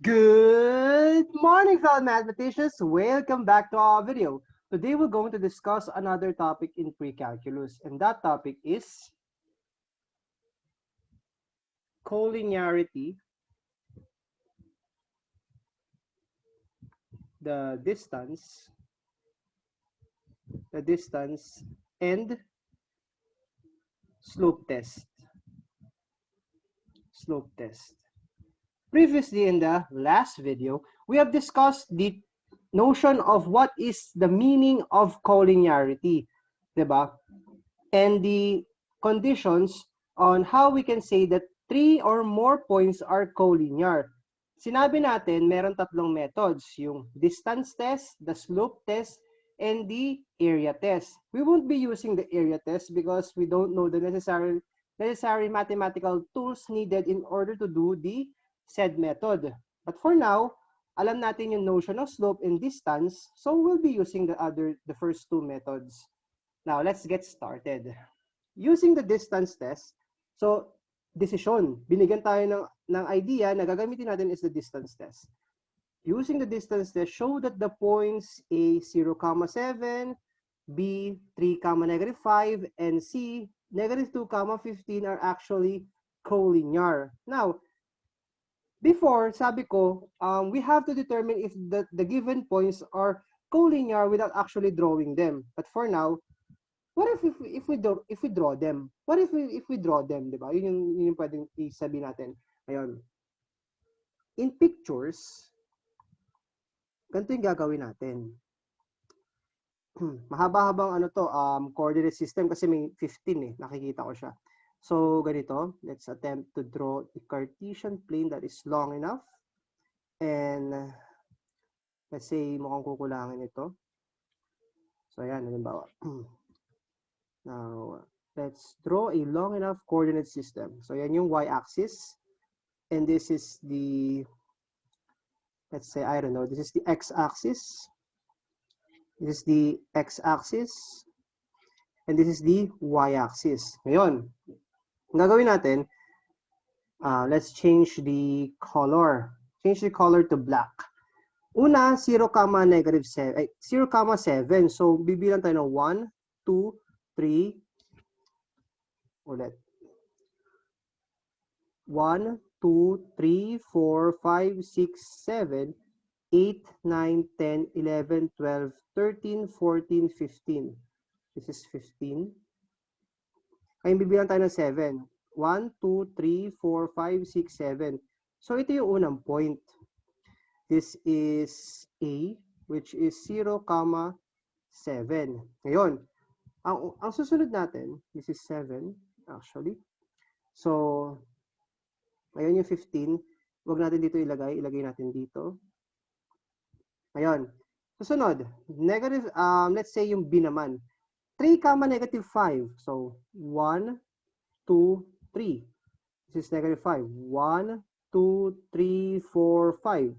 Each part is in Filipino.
Good morning, fellow mathematicians. Welcome back to our video. Today we're going to discuss another topic in pre-calculus, and that topic is collinearity, the distance, and slope test. Previously, in the last video, we have discussed the notion of what is the meaning of collinearity, diba? And the conditions on how we can say that 3 or more points are collinear. Sinabi natin, meron tatlong methods, yung distance test, the slope test, and the area test. We won't be using the area test because we don't know the necessary mathematical tools needed in order to do the said method. But for now, alam natin yung notion of slope and distance, so we'll be using the first two methods. Now, let's get started. Using the distance test, so, decision. Binigyan tayo ng idea na gagamitin natin is the distance test. Using the distance test, show that the points A, 0,7, B, 3,-5, and C, -2,15 are actually collinear. Now, before, sabi ko, we have to determine if the given points are collinear without actually drawing them. But for now, what if we draw them? What if we draw them, 'di ba? Yun yung pwedeng isabihin natin. Ayun. In pictures, ganito yung gagawin natin. Mahaba-habang coordinate system kasi may 15 eh. Nakikita ko siya. So, ganito. Let's attempt to draw a Cartesian plane that is long enough. And, let's say, mukhang kukulangin ito. So, ayan. Halimbawa. Now, let's draw a long enough coordinate system. So, yan yung y-axis. And this is the, let's say, I don't know, this is the x-axis. This is the x-axis. And this is the y-axis. Ngayon, ang gagawin natin, let's change the color. Change the color to black. Una, 0,7. So, bibilang tayo ng 1, 2, 3. Ulit. 1, 2, 3, 4, 5, 6, 7, 8, 9, 10, 11, 12, 13, 14, 15. This is 15. Kaya bibilang tayo ng 7. 1, 2, 3, 4, 5, 6, 7. So, ito yung unang point. This is A, which is 0,7. Ngayon, ang susunod natin, this is 7, actually. So, ngayon yung 15. Huwag natin dito ilagay. Ilagay natin dito. Ngayon, susunod. Negative, let's say yung B naman. 3, -5. So, 1, 2, 3. This is -5. 1, 2, 3, 4, 5.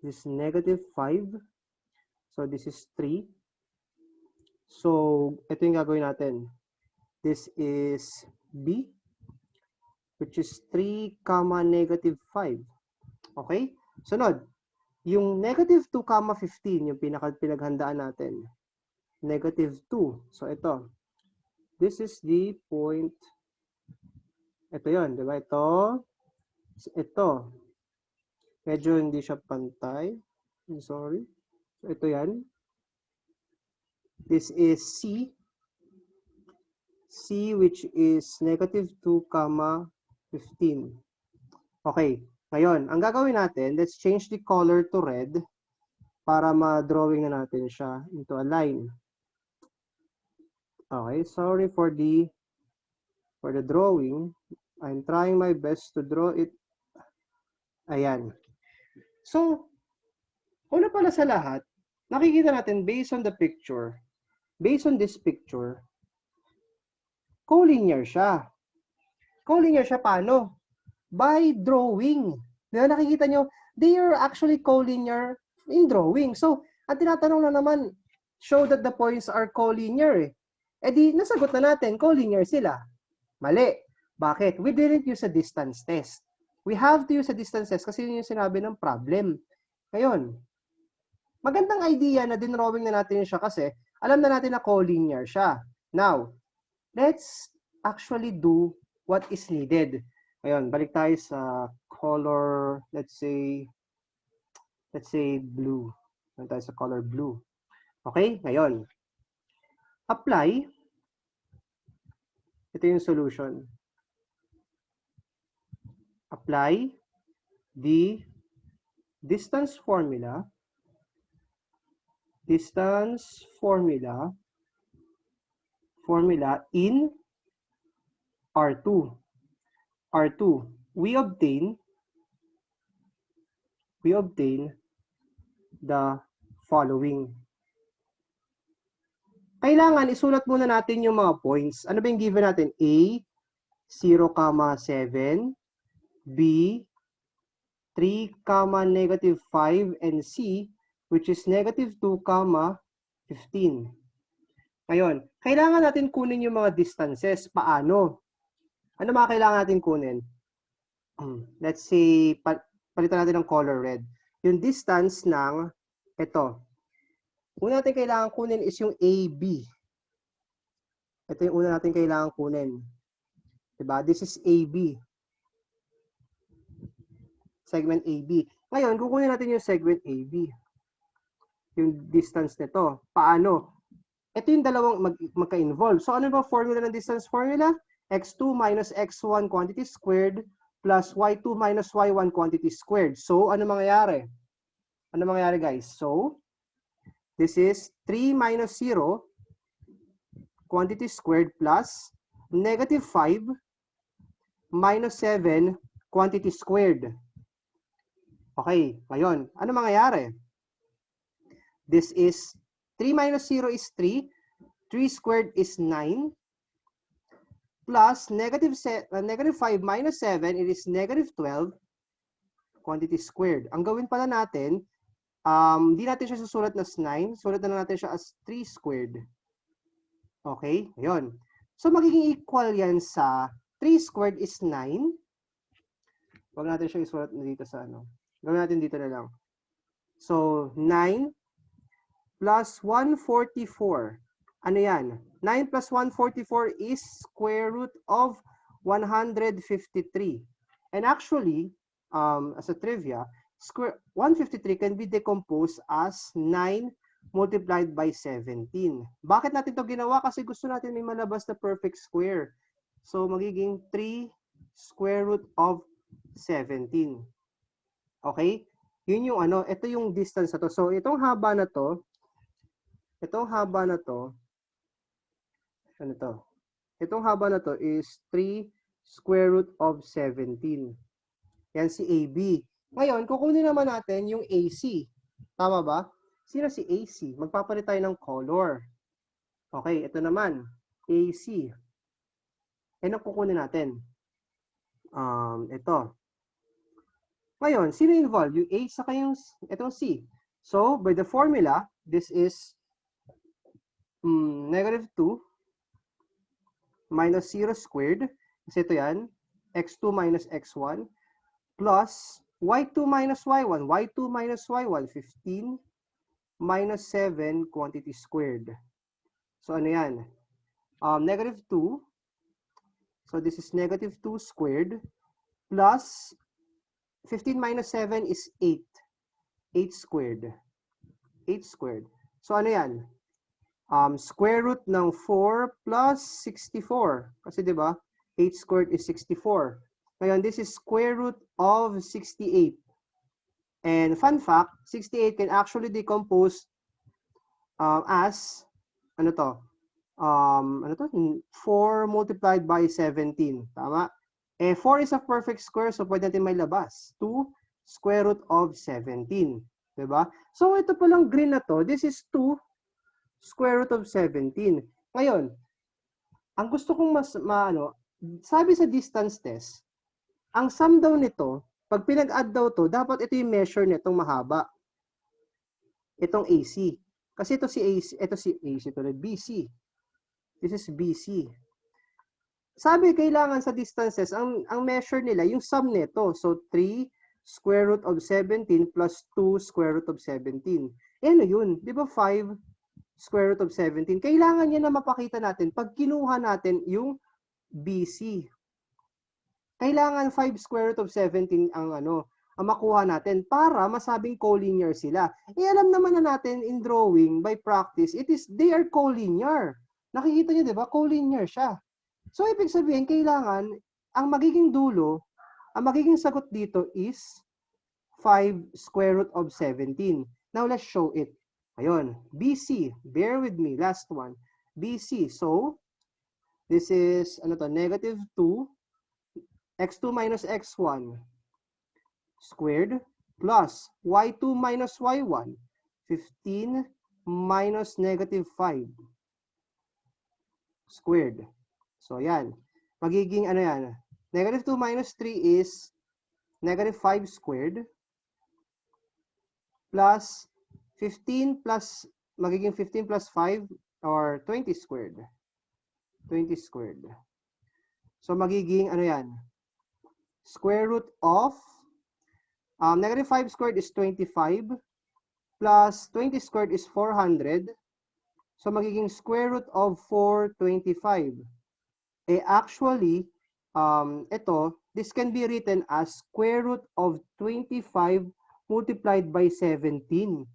This is -5. So, this is 3. So, ito yung gagawin natin. This is B, which is 3, -5. Okay? Sunod. Yung -2, 15, yung pinaghandaan natin. -2. So, ito. This is the point. Ito yun, di ba? Ito. Medyo hindi siya pantay. I'm sorry. So, ito yan. This is C. C, which is -2, 15. Okay. Ngayon, ang gagawin natin, let's change the color to red para ma-drawing na natin siya into a line. Okay, sorry for the drawing. I'm trying my best to draw it. Ayan. So, una pala sa lahat, nakikita natin based on the picture, based on this picture, collinear siya. Collinear siya paano? By drawing. Diba nakikita nyo, they are actually collinear in drawing. So, ang tinatanong na naman, show that the points are collinear eh. Eh di, nasagot na natin, collinear sila. Mali. Bakit? We didn't use a distance test. We have to use the distances kasi yun yung sinabi ng problem. Ngayon, magandang idea na dinrawing na natin siya kasi alam na natin na collinear siya. Now, let's actually do what is needed. Ngayon, balik tayo sa color, let's say blue. Balik tayo sa color blue. Okay, ngayon, apply. Ito yung solution. Apply the distance formula in R2. R2, we obtain the following. Kailangan isulat muna natin yung mga points. Ano ba yung given natin? A, 0,7, B, 3, negative 5, and C, which is negative 2, 15. Ngayon, kailangan natin kunin yung mga distances. Paano? Ano mga kailangan natin kunin? Let's say, palitan natin ng color red. Yung distance ng, ito. Una natin kailangan kunin is yung AB. Ito yung una natin kailangan kunin. Diba? This is AB. Segment AB. Ngayon, kukunin natin yung segment AB. Yung distance nito. Paano? Ito yung dalawang magka-involve. So, ano ba formula ng distance formula? X2 minus X1 quantity squared plus Y2 minus Y1 quantity squared. So, ano mangyayari? Ano mangyayari, guys? So, this is 3 minus 0 quantity squared plus negative 5 minus 7 quantity squared. Okay, ngayon, ano mangyayari? This is 3 minus 0 is 3. 3 squared is 9. Plus negative 5 minus 7, it is negative 12 quantity squared. Ang gawin pala natin, hindi natin siya susulat na as 9. Sulat na natin siya as 3 squared. Okay, ayun. So, magiging equal yan sa 3 squared is 9. Huwag natin siya isulat na dito sa ano. Gawin natin dito na lang. So, 9 plus 144. Ano yan? 9 plus 144 is square root of 153. And actually, as a trivia, 153 can be decomposed as 9 multiplied by 17. Bakit natin ito ginawa? Kasi gusto natin may malabas na perfect square. So, magiging 3 square root of 17. Okay? Yun yung ano, ito yung distance na to. So, itong haba na to, ano to? Itong haba na to is 3 square root of 17. Yan si AB. Ngayon, kukunin naman natin yung AC. Tama ba? Sino si AC? Magpapalit tayo ng color. Okay, ito naman. AC. Ano kukunin natin? Ito. Ngayon, sino involved? Yung A saka yung itong C. So, by the formula, this is negative 2 minus 0 squared. Kasi ito yan. X2 minus X1 plus Y2 minus Y1. Y2 minus Y1, 15 minus 7 quantity squared. So, ano yan? Negative 2. So, this is negative 2 squared plus 15 minus 7 is 8. 8 squared. 8 squared. So, ano yan? Square root ng 4 plus 64. Kasi, di ba? 8 squared is 64. Ngayon, this is square root of 68. And fun fact, 68 can actually decompose as, ano to? 4 multiplied by 17. Tama? 4 is a perfect square, so pwede natin may labas. 2 square root of 17. Diba? So, ito palang green na to, this is 2 square root of 17. Ngayon, ang gusto kong sabi sa distance test, ang sum daw nito, pag pinag-add daw to, dapat ito yung measure nitong mahaba. Itong AC. Kasi ito si AC, ito si AC, ito BC. This is BC. sabi, kailangan sa distances, ang measure nila, yung sum nito. So, 3 square root of 17 plus 2 square root of 17. Eh, ano yun? Di ba 5 square root of 17? Kailangan yan na mapakita natin pag kinuha natin yung BC. Kailangan 5 square root of 17 ang ang makuha natin para masabing collinear sila. Eh, alam naman na natin in drawing, by practice, they are collinear. Nakikita niyo, di ba? Collinear siya. So, ibig sabihin, kailangan, ang magiging dulo, ang magiging sagot dito is 5 square root of 17. Now, let's show it. Ayun, BC. Bear with me. Last one. BC. So, this is, negative 2, x2 minus x1 squared plus y2 minus y1, 15 minus negative 5 squared. So, yan. Magiging, negative 2 minus 3 is negative 5 squared plus 15 plus, magiging 15 plus 5 or 20 squared. 20 squared. So, magiging, square root of, negative 5 squared is 25 plus 20 squared is 400. So, magiging square root of 425. Eh, actually, this can be written as square root of 25 multiplied by 17.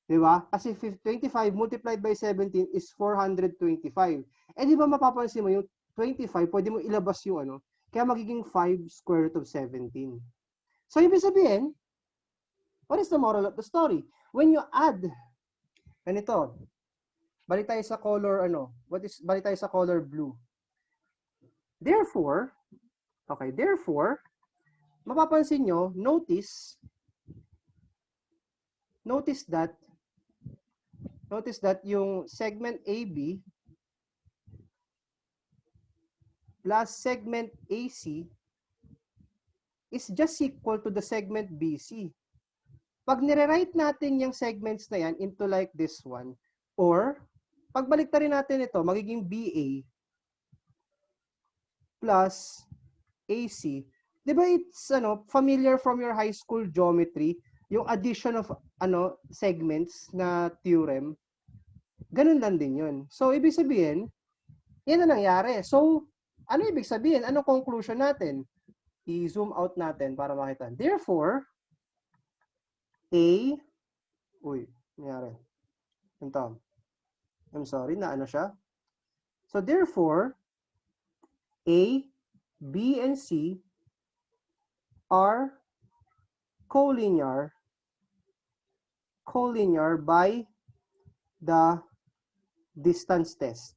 Di ba? Kasi 25 multiplied by 17 is 425. Eh, di ba mapapansin mo yung 25, pwede mo ilabas yung kaya magiging 5 square root of 17. So, ibig sabihin, what is the moral of the story? When you add, ganito, balik tayo sa color, balik tayo sa color blue. Therefore, mapapansin nyo, notice that yung segment AB plus segment AC is just equal to the segment BC. Pag nire-write natin yung segments na yan into like this one, or pagbalik rin natin ito, magiging BA plus AC. Di ba it's familiar from your high school geometry, yung addition of segments na theorem? Ganun lang din yun. So, ibig sabihin, yan ang nangyari. So, ano ibig sabihin? Anong conclusion natin? I-zoom out natin para makita. Therefore, nangyari. Ito. I'm sorry, siya. So, therefore, A, B, and C are collinear by the distance test.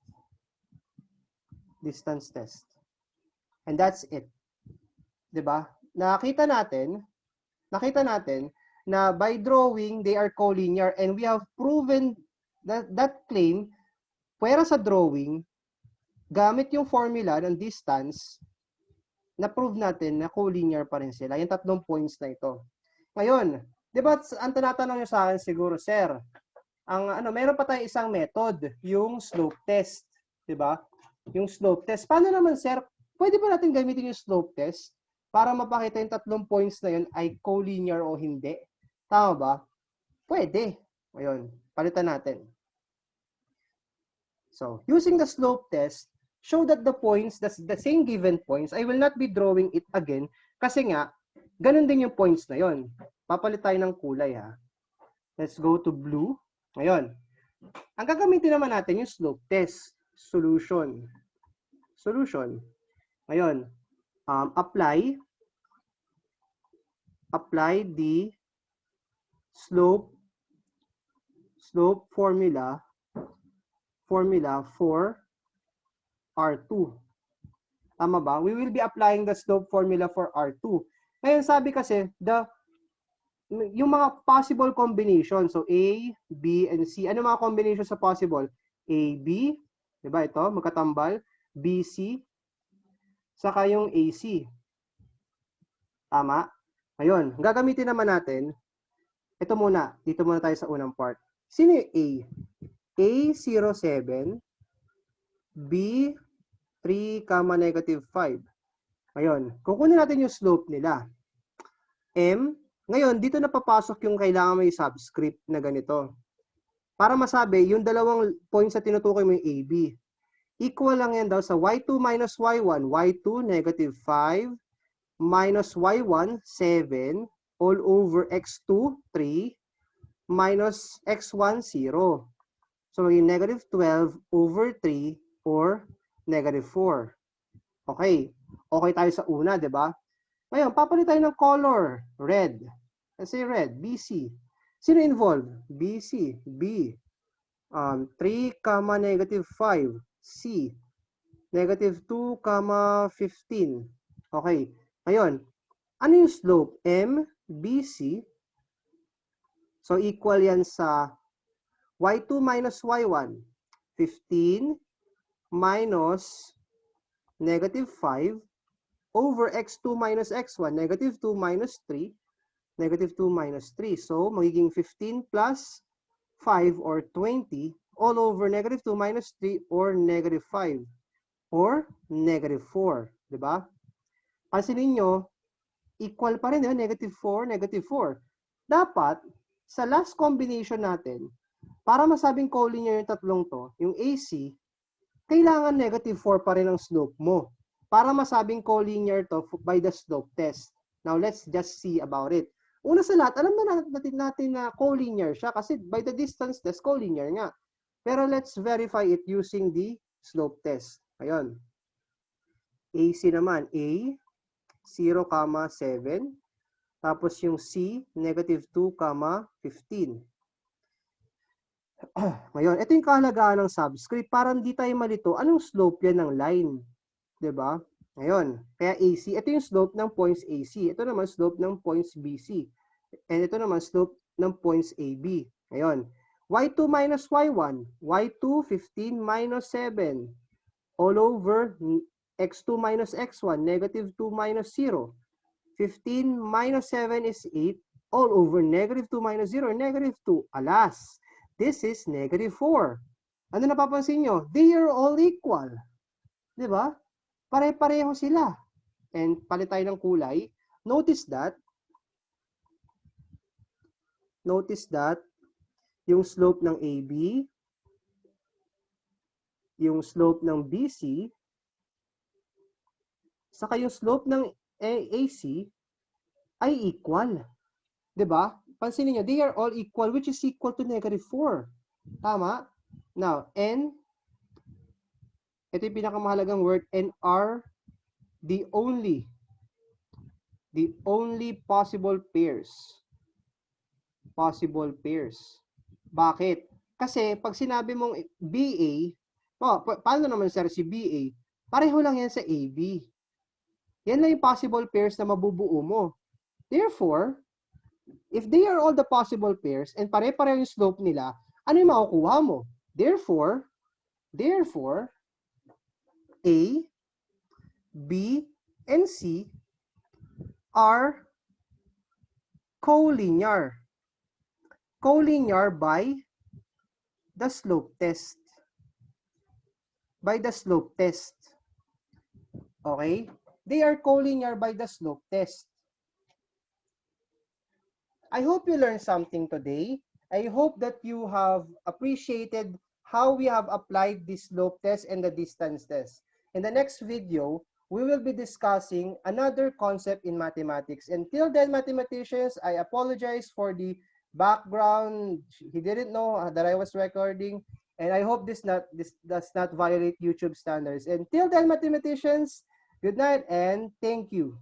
And that's it. 'Di ba? Nakita natin na by drawing they are collinear, and we have proven that claim pwera sa drawing gamit yung formula ng distance, na-prove natin na collinear pa rin sila. Yung 3 points na ito. Ngayon, di ba, ang tinatanong nyo sa akin siguro, sir, meron pa tayong isang method, yung slope test. Di ba? Yung slope test. Paano naman, sir, pwede ba natin gamitin yung slope test para mapakita yung 3 points na yun ay collinear o hindi? Tama ba? Pwede. Ngayon, palitan natin. So, using the slope test, show that the points, that's the same given points, I will not be drawing it again kasi nga, ganun din yung points na yon. Papalit tayo ng kulay, ha. Let's go to blue. Ngayon, ang gagamitin naman natin yung slope test. Solution. Ngayon, apply the slope formula for R2. Tama ba? We will be applying the slope formula for R2. Ngayon, sabi kasi, yung mga possible combinations, so A, B, and C, ano mga combinations sa possible? A, B, diba ito, magkatambal, B, C, saka yung AC. Tama? Ngayon, gagamitin naman natin, ito muna, dito muna tayo sa unang part. Sino yung A? A07, B 3, negative 5. Ngayon, kukunin natin yung slope nila. M. Ngayon, dito na papasok yung kailangan may subscript na ganito. Para masabi, yung dalawang points na tinutukoy mo yung AB. Equal lang yan daw sa y2 minus y1. y2, negative 5, minus y1, 7, all over x2, 3, minus x1, 0. So, maging negative 12 over 3 or negative 4. Okay. Okay tayo sa una, di ba? Ngayon, papalit tayo ng color. Red. Let's say red. BC. Sino involved? BC. B. 3, negative 5. C. Negative 2, 15. Okay. Ngayon, ano yung slope? M, BC. So, equal yan sa y2 minus y1. 15 minus negative 5 over x2 minus x1. Negative 2 minus 3. Negative 2 minus 3. So, magiging 15 plus 5 or 20 all over negative 2 minus 3 or negative 5 or negative 4. Diba? Pansinin nyo, equal pa rin, negative 4, negative 4. Dapat, sa last combination natin, para masabing collinear yung tatlong to, yung AC, kailangan negative 4 pa rin ang slope mo. Para masabing collinear to by the slope test. Now, let's just see about it. Una sa lahat, alam na natin na collinear siya kasi by the distance test, collinear nga. Pero let's verify it using the slope test. Ayun. AC naman, A, 0, 7. Tapos yung C, negative 2, 15. Ngayon, ito yung kahalagaan ng subscript. Para hindi tayo malito, anong slope yan ng line? Diba? Ngayon, kaya AC, ito yung slope ng points AC. Ito naman slope ng points BC. And ito naman slope ng points AB. Ngayon, y2 minus y1. y2, 15 minus 7. All over x2 minus x1. Negative 2 minus 0. 15 minus 7 is 8. All over negative 2 minus 0. Negative 2. Alas, this is negative 4. Ano napapansin nyo? They are all equal. Diba? Pare-pareho sila. And palit tayo ng kulay. Notice that yung slope ng AB, yung slope ng BC, saka yung slope ng AC ay equal. Diba? Pansinin nyo, they are all equal, which is equal to negative 4. Tama? Now, N, ito yung pinakamahalagang word, N are the only possible pairs. Possible pairs. Bakit? Kasi pag sinabi mong BA, paano naman sir si BA? Pareho lang yan sa AB. Yan lang yung possible pairs na mabubuo mo. Therefore, if they are all the possible pairs and pare-pareho yung slope nila, ano yung makukuha mo? Therefore, A, B, and C are collinear. Collinear by the slope test. By the slope test. Okay? They are collinear by the slope test. I hope you learned something today. I hope that you have appreciated how we have applied the slope test and the distance test. In the next video, we will be discussing another concept in mathematics. Until then, mathematicians, I apologize for the background. He didn't know that I was recording, and I hope this does not violate YouTube standards. Until then, mathematicians, good night and thank you.